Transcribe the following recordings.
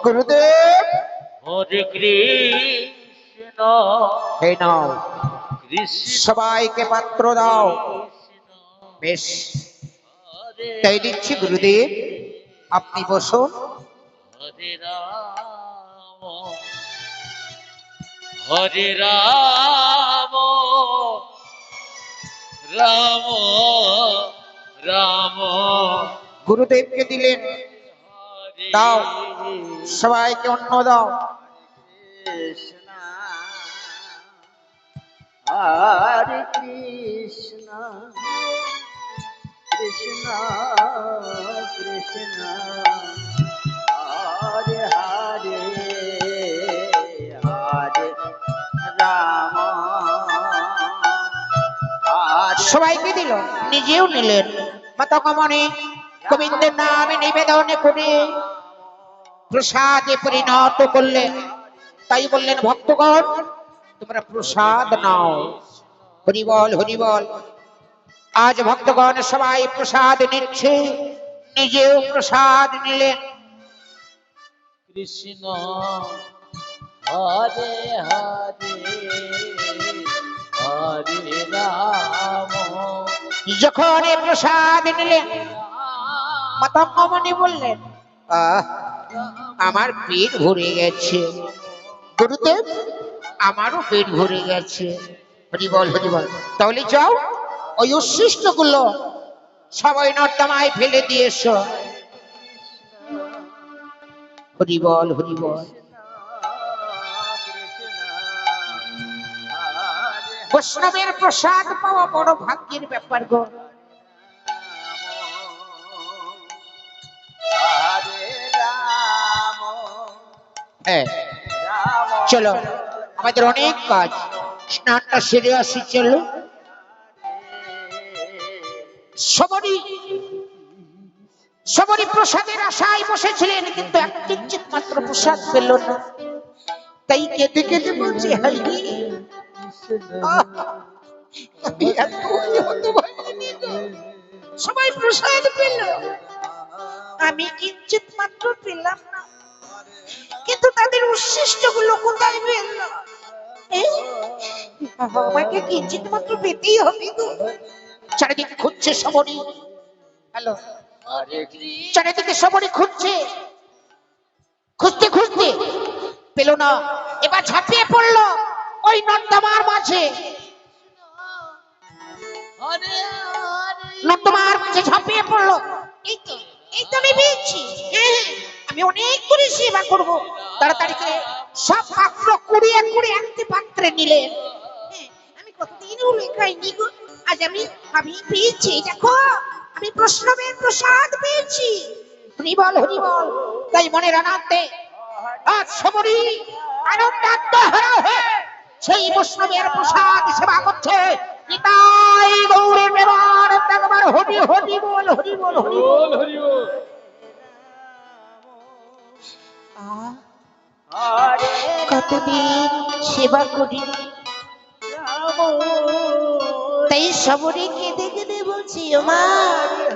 গুরুদেব হরে কৃষ্ণ এই নাও, কৃষ্ণ সবাইকে পাত্র দাও। বেশ, হরে তাই দিচ্ছি গুরুদেব, আপনি বসুন। হরে রাম হরে রাম রাম রাম গুরুদেবকে দিলেন, হরে দাও, সবাইকে অন্ন দাও। কৃষ্ণ হরে কৃষ্ণ কৃষ্ণ কৃষ্ণ হরে হরে হরে রাম হরে সবাইকে দিল, নিজেও নিলেন। মাতা কমনে গোবিন্দের নামে নিবেদন করে প্রসাদে পরিণত করলেন। তাই বললেন, ভক্তগণ তোমরা প্রসাদ নাও। হরিবল হরিবল। আজ ভক্তগণ সবাই প্রসাদ নিচ্ছে, নিজেও প্রসাদ নিলেন। কৃষ্ণ হরে হরে হরে রাম যখন এই প্রসাদ নিলেন, মাতা কমনি বললেন, আহ, আমার পেট ভরে গেছে। গুরুদেব, আমারও পেট ভরে গেছে। হরিবল হরিবল। তাহলে যাও, ওই উচ্ছিষ্ট গুলো সবাই নর্দমায় ফেলে দিয়ে এসো। হরিবল হরিবল। বৈষ্ণবের প্রসাদ পাওয়া বড় ভাগ্যের ব্যাপার গো। হরে রাম হ্যাঁ, রাম চলো, আমাদের অনেক কাজ, স্নানটা সেরে আসি। চলো। সবরই সবরই প্রসাদের আশায় বসেছিলেন, কিন্তু এক কিঞ্চিত মাত্র প্রসাদ পেল না। তাই কেঁদে কেঁদে বলছে, হাই রে, আমি এত হতভাগিনী গো। সবাই প্রসাদ পেল, আমি কিঞ্চিত মাত্র পেলাম না। কিন্তু তাদের উচ্ছিষ্ট গুলো কোথায় পেল? আমাকে কিঞ্চিত মাত্র পেতেই হবে গো। চারিদিকে খুঁজছে সবরই। হ্যালো, হরে কৃষ্ণ চারিদিকে সবরই খুঁজছে, খুঁজতে খুঁজতে পেল না। এবার ঝাঁপিয়ে পড়লো ওই নর্দমার মাঝে। হরে হরে নর্দমার মাঝে ঝাঁপিয়ে পড়লো। এই তো, এই তো আমি পেয়েছি। হ্যাঁ, আমি অনেক করে সেবা করবো। তাড়াতাড়ি করে সব পাত্র কুড়িয়ে কুড়িয়ে একটি পাত্রে নিলে। হ্যাঁ, আমি কতদিন হলো খাইনি গো। আজ আমি আমি পেয়েছি। দেখো, আমি বৈষ্ণবের প্রসাদ পেয়েছি। হরিবল হরিবল। তাই মনের আনন্দে আজ সবরই আনন্দাত্মহারা হয়ে সেই বৈষ্ণবের প্রসাদ সেবা করছে। নিতাই গৌরে মেবার একবার হরি হরি বল হরি বল হরি বল হরি বল। হরে কতদিন সেবা করি, রাম তাই সবরে কেঁদে কেঁদে বলছি, ওমা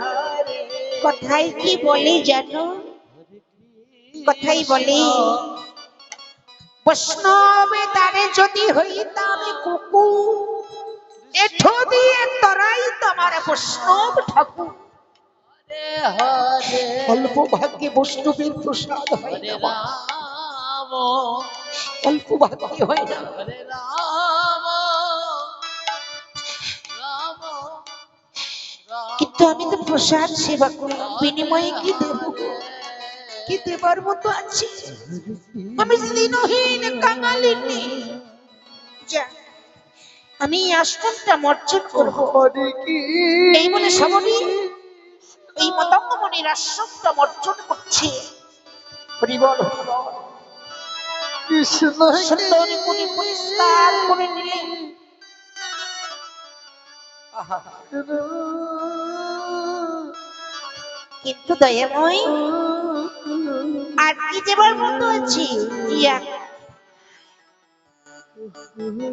হরে কথাই কি বলে জানো? কথাই বলে, বৈষ্ণবে তারে যদি হইতাম কুকুর, এঠো দিয়ে তরাই তোমার বৈষ্ণব ঠাকুর। হরে অল্প ভাগ্যে বৈষ্ণবের প্রসাদ হয় হরে না, রাম অল্প ভাগ্যে হয় না। হরে রাম রাম রাম কিন্তু আমি তো প্রসাদ সেবা করলাম, বিনিময়ে কি দেব? কি দেবার মতো আছে? আমি দিনহীন কাঙালিনী। যা, আমি এই আশ্রমটা মর্জন করবো। এই বলে সবরই এই মতঙ্গমণির আশ্রমটা মর্জন করছে। হরিবল হরিবল। সুন্দরী করে পরিষ্কার করে নিলেন। আহা, কিন্তু দয়াময় আর কি দেবার মতো আছে? ইয়া,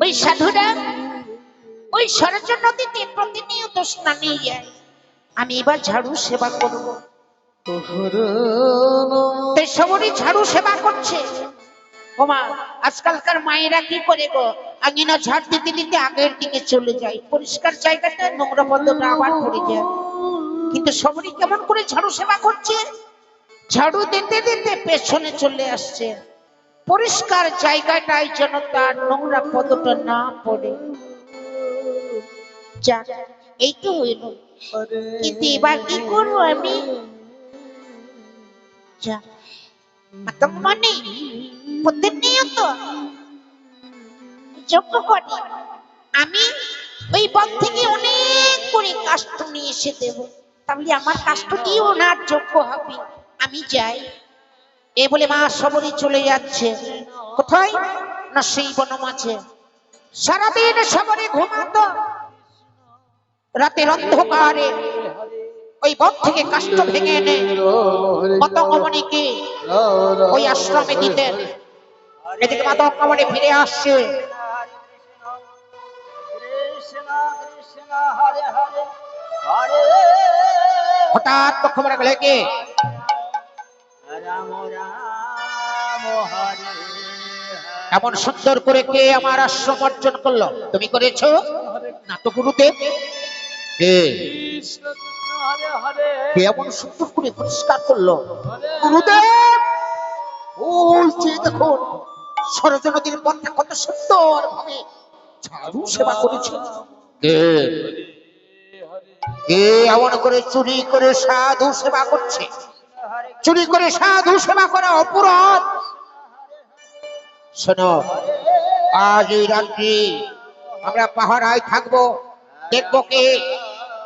ওই সাধুরা ওই সরজ নদীতে প্রতিনিয়ত স্নানে যায়। আমি এবার ঝাড়ু সেবা করব। তাই সবরই ঝাড়ু সেবা করছে। ওমা, আজকালকার মায়েরা কি করে গো, আঙিনা ঝাড় দিতে দিতে আগের দিকে চলে যায়, পরিষ্কার জায়গাটা নোংরা পদ্মটা আবার পড়ে যায়। কিন্তু সবরই কেমন করে ঝাড়ু সেবা করছে, ঝাড়ু দিতে দিতে পেছনে চলে আসছে, পরিষ্কার জায়গাটাই যেন তার নোংরা পদটা না পড়ে। যাক, এই তো হইল, কিন্তু এবার কি করবো আমি? যাক, মানে প্রত্যেক নিয়ত যজ্ঞ করি আমি, ওই বন থেকে অনেক করে কাষ্ঠ নিয়ে এসে দেব, তাহলে আমার কাষ্ঠ দিয়ে ওনার যজ্ঞ হবে। আমি যাই। এ বলে মা সবরই চলে যাচ্ছে। কোথায় না সেই বন মাঝে। সারাদিন সবরে ঘুমাতো, রাতের অন্ধকারে ওই বন থেকে কাষ্ঠ ভেঙে এনে মাতঙ্গমণিকে ওই আশ্রমে দিতেন। এদিকে মাতঙ্গমণি ফিরে আসছে। হঠাৎ লক্ষ্য করে গেলে কে এমন সুন্দর করে কে আমার আশ্রম অর্জন করলো? তুমি করেছো না তো গুরুদেব? কে এমন সুন্দর করে পরিষ্কার করলো? গুরুদেব, ওই যে দেখুন সরজ নদীর পথে কত সুন্দর ভাবে ঝাড়ু সেবা করেছে। কে এমন করে চুরি করে সাধু সেবা করছে? চুরি করে সাধু সেবা করা অপরাধ। শোনো, আজ এই রাত্রি আমরা পাহারায় থাকবো, দেখবো কে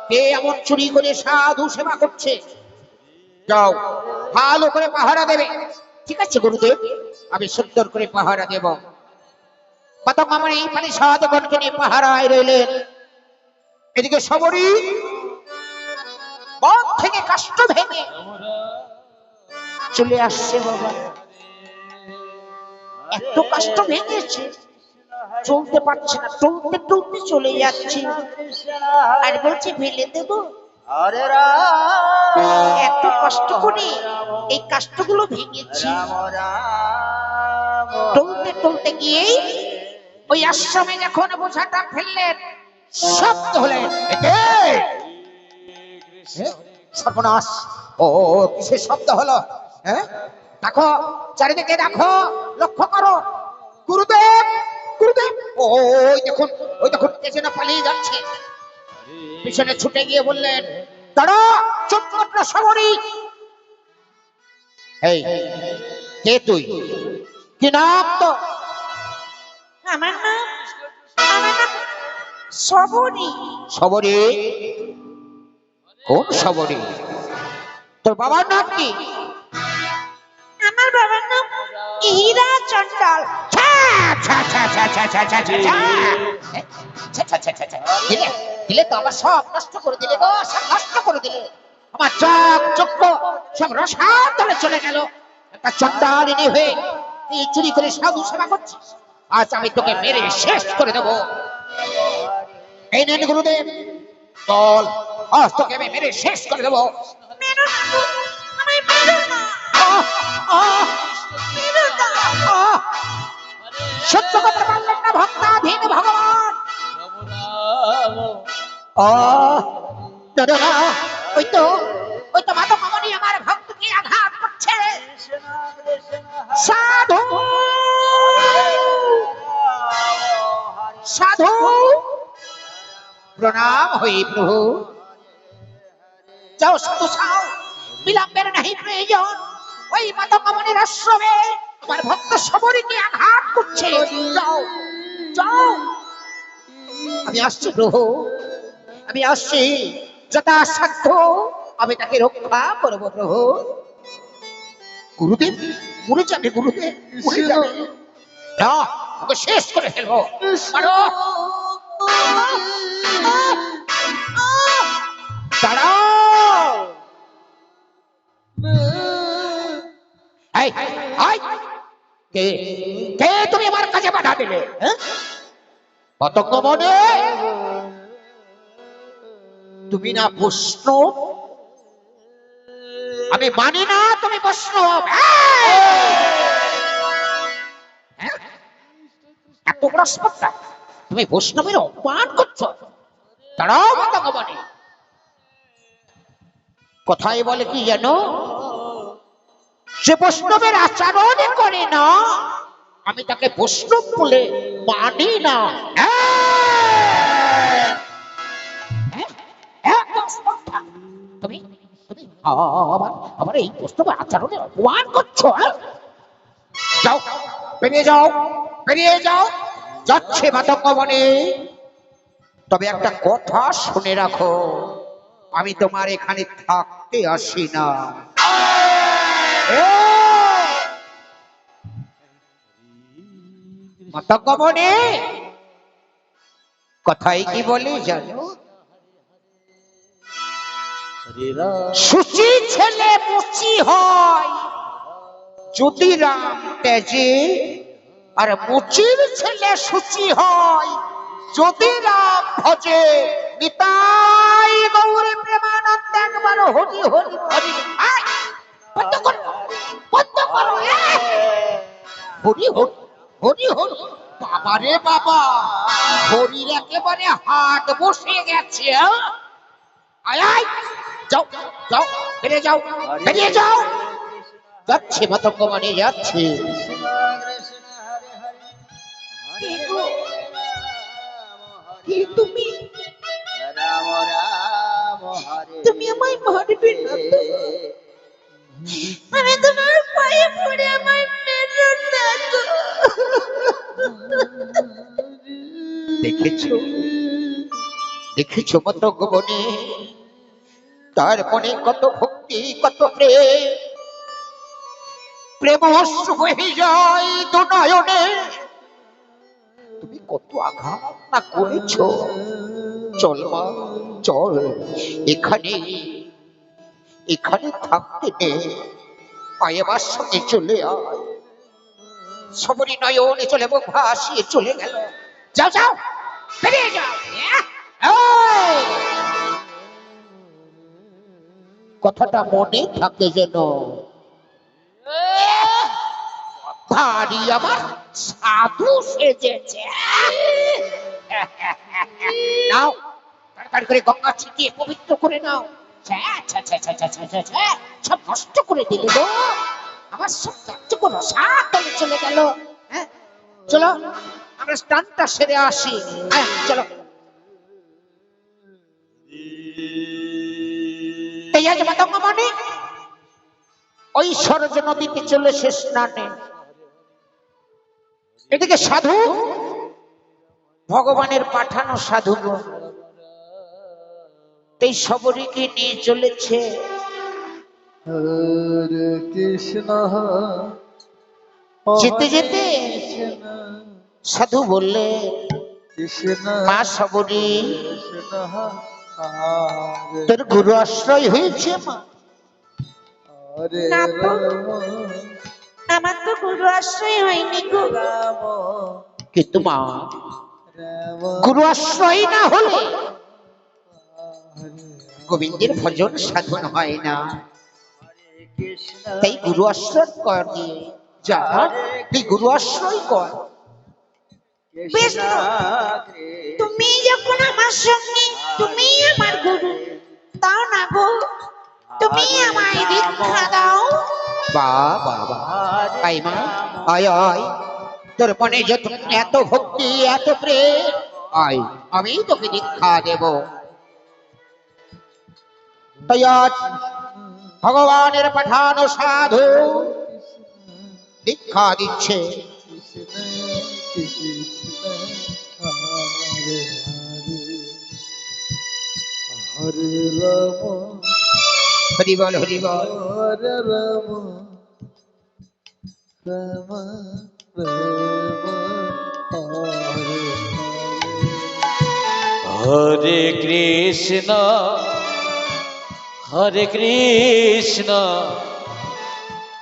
কে এমন চুরি করে সাধু সেবা করছে। যাও, ভালো করে পাহারা দেবে। ঠিক আছে গুরুদেব, আমি সুন্দর করে পাহারা দেব। প্রথম আমার এই মানে সাধুগণকে নিয়ে পাহারায় রইলেন। এদিকে সবরই বন থেকে কাষ্ঠ ভেঙে চলে আসছে। বাবা, এত কাষ্ঠ ভেঙেছে, চলতে পারছে না, টলতে টলতে চলে যাচ্ছে। আর বলছে ফেলে দেব। এত কষ্ট করে এই কাষ্ঠগুলো ভেঙেছি। টলতে টলতে গিয়েই ওই আশ্রমে যখন বোঝাটা ফেললেন, শব্দ হলেন, সর্বনাশ! ও কিসের শব্দ হলো? হ্যাঁ, দেখো চারিদিকে, দেখো, লক্ষ্য করো। গুরুদেব, গুরুদেব, ওই দেখুন, ওই দেখুন কে যেন পালিয়ে যাচ্ছে। পিছনে ছুটে গিয়ে বললেন, দাঁড়া, চুপ কর না সবরী। এই কে তুই? কি নাম তো? আমার নাম সবরী। সবরী? কোন সবরী? তোর বাবার নাম কি? আমার বাবার নাম হীরা চন্ডাল। দিলে তো আমার সব নষ্ট করে দিলে গো, সব নষ্ট করে দিলে। আমার চক চক্র সব রসাতলে চলে গেল। একটা চন্ডালিনী হয়ে তুই চুরি করে সাধু সেবা করছিস, আজ আমি তোকে মেরে শেষ করে দেবো। এই নেন গুরুদেব, বল, আজ তোকে আমি মেরে শেষ করে দেবো। সত্য করতে পারলেন না ভক্তাধীন ভগবান। ওই তো মাতঙ্গমণি আমার ভক্তকে আঘাত করছে। সাধু, সাধু, প্রণাম হই প্রভু। যাও সাধু, যাও, বিলম্বের নাহি প্রয়োজন। ওই মাতঙ্গমণির আশ্রমে আমার ভক্ত সবরীকে আঘাত করছে। যাও, যাও। আমি আসছি প্রভু, আমি আসছি, যথাসাধ্য আমি তাকে রক্ষা করবো প্রভু। গুরুদেব মরে যাবে, গুরুদেব মরে যাবে। না, ওকে শেষ করে ফেলবো। মারো, দাঁড়াও। কে কে তুমি আমার কাছে বাধা দিলে? মাতঙ্গমণি, তুমি না বৈষ্ণব? আমি মানি না তুমি বৈষ্ণব। এত বড় স্পর্ধা, তুমি বৈষ্ণবের অপমান করছো। দাঁড়াও মাতা ভবানী। কথাই বলে কি জানো, যে বৈষ্ণবের আচরণ করে না আমি তাকে বৈষ্ণব বলে মানি না। একদম স্পর্ধা। তুমি তুমি আবার আবার এই বৈষ্ণবের আচরণের অপমান করছো। যাও, বেরিয়ে যাও, বেরিয়ে যাও। যাচ্ছে মাতঙ্গ বনে। তবে একটা কথা শুনে রাখো, আমি তোমার এখানে থাকতে আসি না। মাতঙ্গ বনে কথাই কি বলে জানো, সুচি ছেলে মুচি হয় যদি রাম তেজে, আর মুচির ছেলে সুচি হয় যদি রাম ভজে। নিতাই গৌর প্রেমানন্দ একবার হরি হরি হরি। বন্ধ করো, বন্ধ করো। হরি হরি হরি হরি। বাবা রে বাবা, হরির একেবারে হাট বসে গেছে। আয় আয়, যাও যাও, বেরিয়ে যাও, বেরিয়ে যাও। যাচ্ছে মাতঙ্গ বনে, যাচ্ছে। তুমি রাম রাম হরে তুমি আমায় মারবে না তো? আমি তোমার পায়ে পড়ে আমায় মেরো না তো? দেখেছো, দেখেছো মাতঙ্গ বনে, তার মনে কত ভক্তি, কত প্রেম। প্রেম অশ্রু বহে যায় দু নয়নে। তুমি কত আঘাত না করেছো। চল মা, চল, এখানে এখানে থাকতে নেই। আয় আমার সঙ্গে চলে আয়। সবরি নয়নে চলে মুখ ভাসিয়ে চলে গেল। যাও যাও, বেরিয়ে যাও। এই! কথাটা মনে থাকে যেন। ভারী আমার সাধু সেজেছে। নাও, তাড়াতাড়ি করে গঙ্গা ছিটিয়ে পবিত্র করে নাও। সব নষ্ট করে দিলে গো। আমার সব কার্যকর সাত চলে গেল। হ্যাঁ, চলো আমরা স্নানটা সেরে আসি। হ্যাঁ চলো। এই আজ মাতঙ্গ বনে ওই সরজ নদীতে চলে সে স্নানে। এদিকে সাধু, ভগবানের পাঠানো সাধুগণ এই সবরীকে নিয়ে চলেছে। হরে কৃষ্ণ যেতে যেতে সাধু বললে, কৃষ্ণ মা সবরী, কৃষ্ণ হরে তোর গুরু আশ্রয় হয়েছে মা? হরে না তো, রাম আমার তো গুরু আশ্রয় হয়নি গো। রাম কিন্তু মা, রাম গুরু আশ্রয় না হলে হরে গোবিন্দের ভজন সাধন হয় না। কৃষ্ণ তাই গুরু আশ্রয় কর দিয়ে যা, তুই গুরু আশ্রয় কর। বেশ কৃষ্ণ তো, তুমি যখন আমার সঙ্গে, তুমি আমার গুরু, তাও না গো, তুমি আমায় দীক্ষা দাও। বাবা আয় মা, আয় আয়, তোর মনে যত এত ভক্তি, এত প্রেম, আয় আমি তোকে দীক্ষা দেব। তাই আজ ভগবানের পাঠানো সাধু দীক্ষা দিচ্ছে। হরে রাম হরি বল, হরি বল। হরে রাম রাম রাম হরে হরে কৃষ্ণ হরে কৃষ্ণ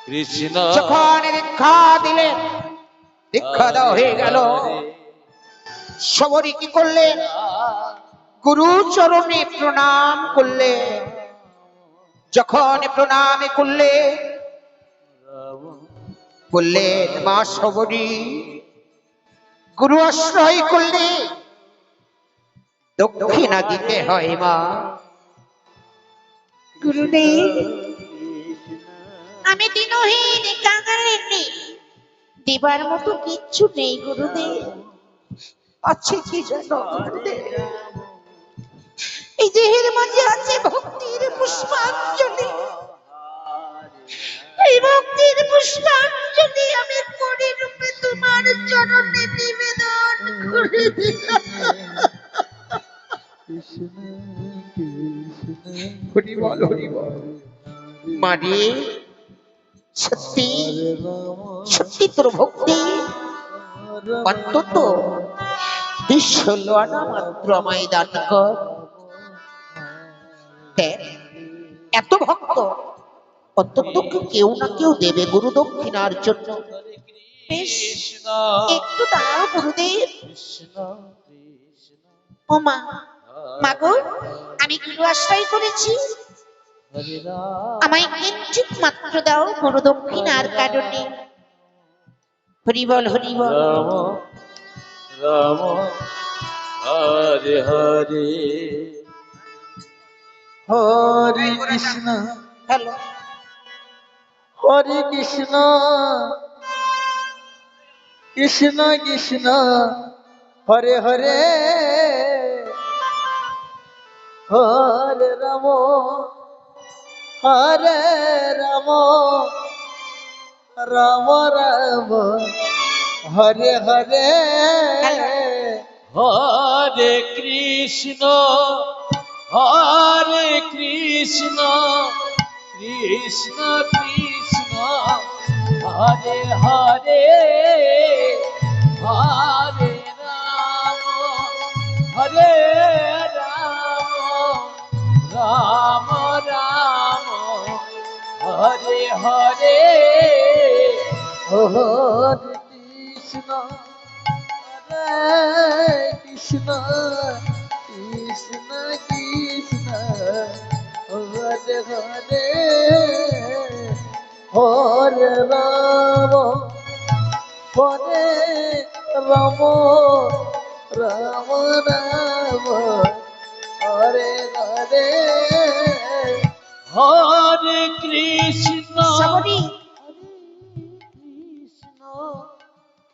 কৃষ্ণ যখন দীক্ষা দিলেন, দীক্ষা দেওয়া হয়ে গেল, সবরী কি করলেন? গুরু চরণে প্রণাম করলেন। যখন প্রণামে করলেন মা সবরী, গুরু আশ্রয় করলে দক্ষিণা দিতে হয় মা। গুরুদেব, আমি দিনহীন কাঙালিনী, দেবার মতো কিচ্ছু নেই গুরুদেব। আছে কি জানো গুরুদেব? এই দেহের মাঝে আছে ভক্তির পুষ্পাঞ্জলি। এই ভক্তির পুষ্পাঞ্জলি আমি করি রূপে তোমার চরণে নিবেদন করে দিলাম। কৃষ্ণ কৃষ্ণ হরি বল, হরি বল। মারে সত্যি সত্যি তোর ভক্তি অন্তত 16 আনা মাত্র আমায় দান কর। দেখ, এত ভক্ত অন্তত কেউ না কেউ দেবে গুরু দক্ষিণার জন্য। বেশ, একটু দাঁড়াও গুরুদেব। ও মা, মাগো, আমি গুরু আশ্রয় করেছি, আমায় কিঞ্চিত মাত্র দাও গুরু দক্ষিণার কারণে। হরি বল, হরি বল। রাম হরে হরে হরে কৃষ্ণ হ্যালো, হরে কৃষ্ণ কৃষ্ণ কৃষ্ণ হরে হরে হরে রাম হরে রাম রাম রাম হরে হরে হরে কৃষ্ণ হরে কৃষ্ণ কৃষ্ণ কৃষ্ণ হরে হরে হরে রাম হরে রাম রাম রাম হরে হরে হরে কৃষ্ণ হরে কৃষ্ণ কৃষ্ণ কৃষ্ণ হরে হরে হরে রাম হরে রাম রাম রাম হরে হরে হরে কৃষ্ণ সবরী,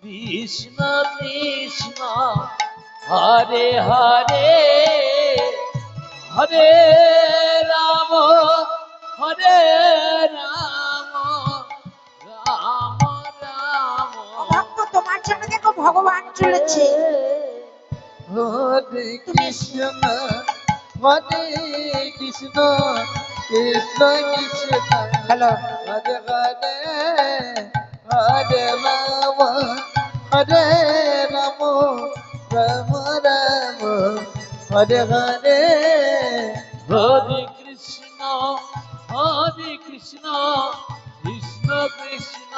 কৃষ্ণ কৃষ্ণ হরে হরে হরে রাম হরে রাম রাম রাম ভক্ত তোমার জন্য দেখো ভগবান চলেছে। হরে কৃষ্ণ হরে কৃষ্ণ কৃষ্ণ কৃষ্ণ হ্যালো, হরে হরে হরে রাম হরে রাম রাম রাম হরে হরে হরে কৃষ্ণ কৃষ্ণ কৃষ্ণ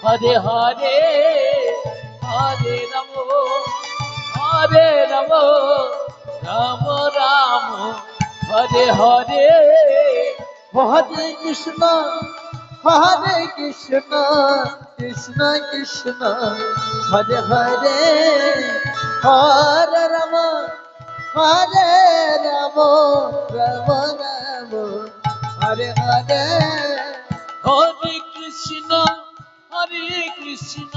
হরে হরে হরে রাম রাম রাম হরে হরে হরে কৃষ্ণ হরে কৃষ্ণ কৃষ্ণ কৃষ্ণ হরে হরে হরে রাম হরে রাম রাম রাম হরে হরে হরে কৃষ্ণ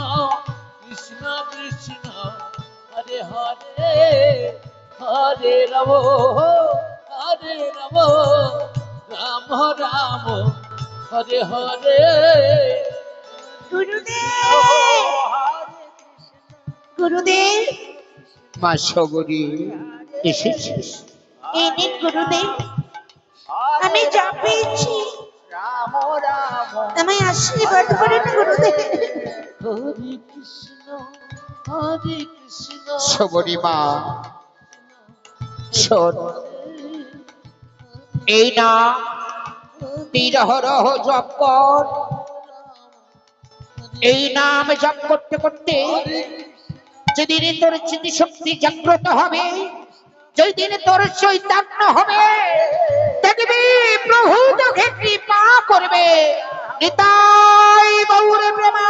কৃষ্ণ কৃষ্ণ হরে হরে হরে রাম রাম রাম হরে হরে গুরুদেব, গুরুদেব, মা সবরী এসেছিস? এই নিন গুরুদেব, আমি যা পেয়েছি আমায় আশীর্বাদ করেন গুরুদেব। হরে কৃষ্ণ সবরী মা, শোন, এই নাম নিরহরহ জপ কর। এই নাম জপ করতে করতে যেদিন তোর স্মৃতি শক্তি জাগ্রত হবে, যেদিন তোর চৈতন্য হবে, দেখবি প্রভু তোকে কৃপা করবে। নিতাই গৌর প্রেমা